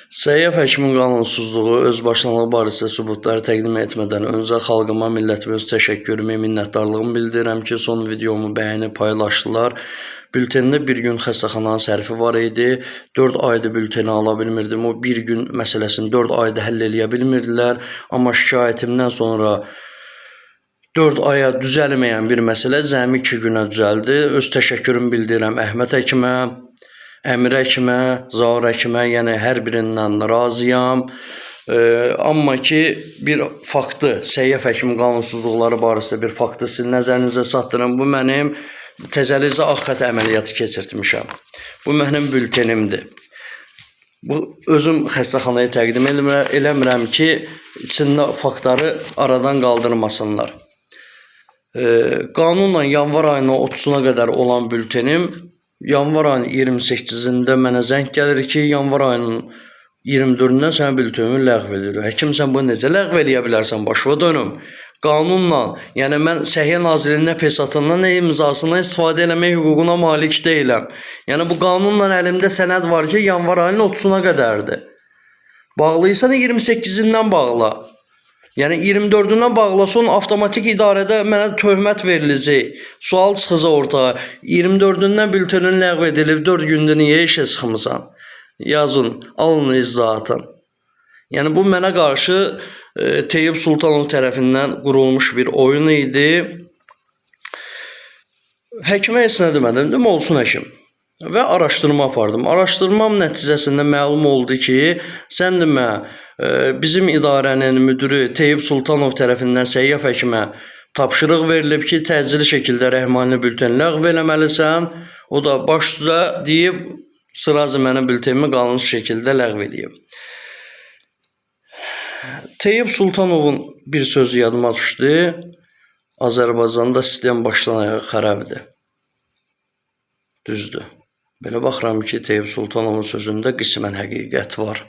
Səyyaf həkimin qanunsuzluğu, özbaşınalığı barəsində sübutları təqdim etmədən öncə xalqıma, millətimə öz təşəkkürümü, minnətdarlığımı bildirirəm ki, son videomu bəyənib paylaşdılar. Bültenində bir gün xəstəxananın sərfi var idi. 4 ayda bülteni ala bilmirdim. O bir gün məsələsini 4 ayda həll eləyə bilmirdilər. Amma şikayətimdən sonra 4 aya düzəlməyən bir məsələ cəmi 2 günə düzəldi. Öz təşəkkürümü bildirirəm Əhməd həkimə, Əmir həkimə, Zaur həkimə, yəni hər birindən razıyam. Amma ki, bir faktı, səyyaf həkimin qanunsuzluqları barəsində bir faktı sizin nəzərinizə çatdırım. Bu mənim təzəlicə ağ xət əməliyyatı keçirtmişəm. Bu mənim bültenimdir. Bu özüm xəstəxanaya təqdim eləmirəm ki, içində faktları aradan qaldırmasınlar. Qanunla yanvar ayının 30-una qədər olan bültenim yanvar ayının 28-də mənə zəng gəlir ki, yanvar ayının 24-dən sən bültenini ləğv edir. Həkim, sən bunu necə ləğv eləyə bilərsən? Başıma dönüm. Qanunla, yəni mən Səhiyyə Nazirliyinin pesatından, imzasından istifadə eləmək hüququna malik deyiləm. Yəni bu qanunla əlimdə sənəd var ki, yanvar ayının 30-una qədərdir. Bağlıysan 28-dən bağla. Yəni 24-dən bağlasan avtomatik idarədə mənə töhmət veriləcək. Sual çıxacaq ortaya. 24-dən bültenin ləğv edilib 4 gündə niyə işə çıxmısan? Yazın, alın izahatın. Yəni bu mənə qarşı Teyyib Sultanov tərəfindən qurulmuş bir oyun idi. Həkimə heç nə demədim, demə olsun həkim. Və araşdırma apardım. Araşdırmam nəticəsində məlum oldu ki, sən demə bizim idarənin müdürü Teyyib Sultanov tərəfindən səyyaf həkimə tapşırıq verilib ki, təcili şəkildə rəhmani bülteni ləğv eləməlisən. O da baş üstə deyib, sırazı mənim bültenimi qanunsuz şəkildə ləğv edib. Teyyib Sultanovun bir sözü yadıma düşdü. Azərbaycanda sistem başdan ayağa xarabdır. Düzdür. Belə baxıram ki, Teyyib Sultanovun sözündə qismən həqiqət var.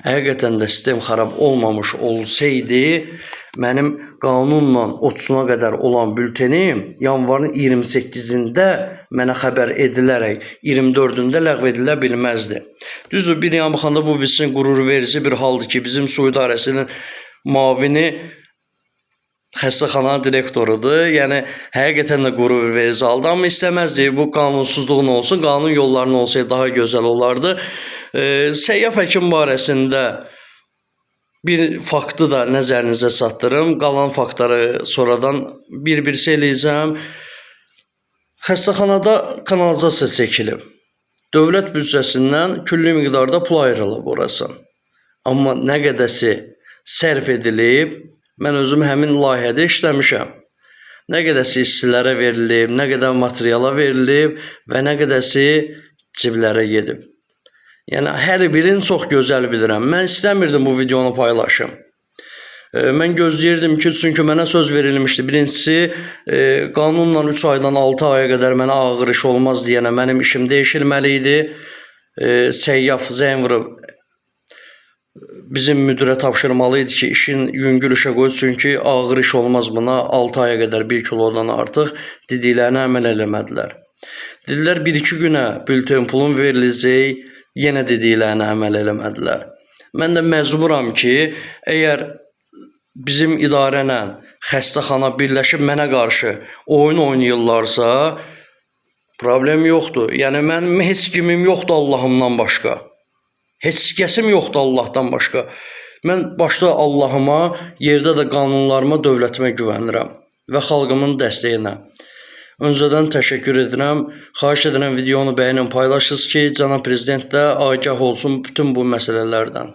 Həqiqətən də sistem xarab olmamış olsaydı, mənim qanunla 30-una qədər olan bültenim yanvarın 28-də mənə xəbər edilərək 24-də ləğv edilə bilməzdi. Düzdür, bir yana baxanda bu bizim qürur verici bir haldır ki, bizim su idarəsinin mavini xəstəxana direktorudur. Yəni, həqiqətən də qürur verici haldır. Amma istəməzdi, bu qanunsuzluğun olsun, qanun yollarının olsaydı daha gözəl olardı. Səyyaf həkim barəsində bir faktı da nəzərinizə çatdırım. Qalan faktları sonradan bir-birisi eləyəcəm. Xəstəxanada kanalizasiya çəkilib. Dövlət büdcəsindən külli miqdarda pul ayrılıb orası. Amma nə qədəsi sərf edilib, mən özüm həmin layihədə işləmişəm. Nə qədəsi işçilərə verilib, nə qədər materiala verilib və nə qədəsi ciblərə gedib. Yəni, hər birini çox gözəl bilirəm. Mən istəmirdim bu videonu paylaşım. Mən gözləyirdim ki, çünki mənə söz verilmişdi. Birincisi, qanunla 3 aydan 6 aya qədər mənə ağır iş olmaz deyənə mənim işim dəyişilməli idi. Səyyaf zəng vurub bizim müdürə tapşırmalı idi ki, işin yüngül işə qoy, çünki ağır iş olmaz buna. 6 aya qədər 1 kilodan artıq dediklərinə əməl eləmədilər. Dedilər, 1-2 günə bülten pulun veriləcək, yenə dediklərinə əməl eləmədilər. Mən də məcburam ki, əgər bizim idarənə xəstəxana birləşib mənə qarşı oyun oynayırlarsa, problem yoxdur. Yəni, mənim heç kimim yoxdur Allahımdan başqa. Heç kəsim yoxdur Allahdan başqa. Mən başda Allahıma, yerdə də qanunlarıma, dövlətimə güvənirəm və xalqımın dəstəyinə. Öncədən təşəkkür edirəm. Xahiş edirəm videonu bəyənin, paylaşırsınız ki, cənab prezident də agah olsun bütün bu məsələlərdən.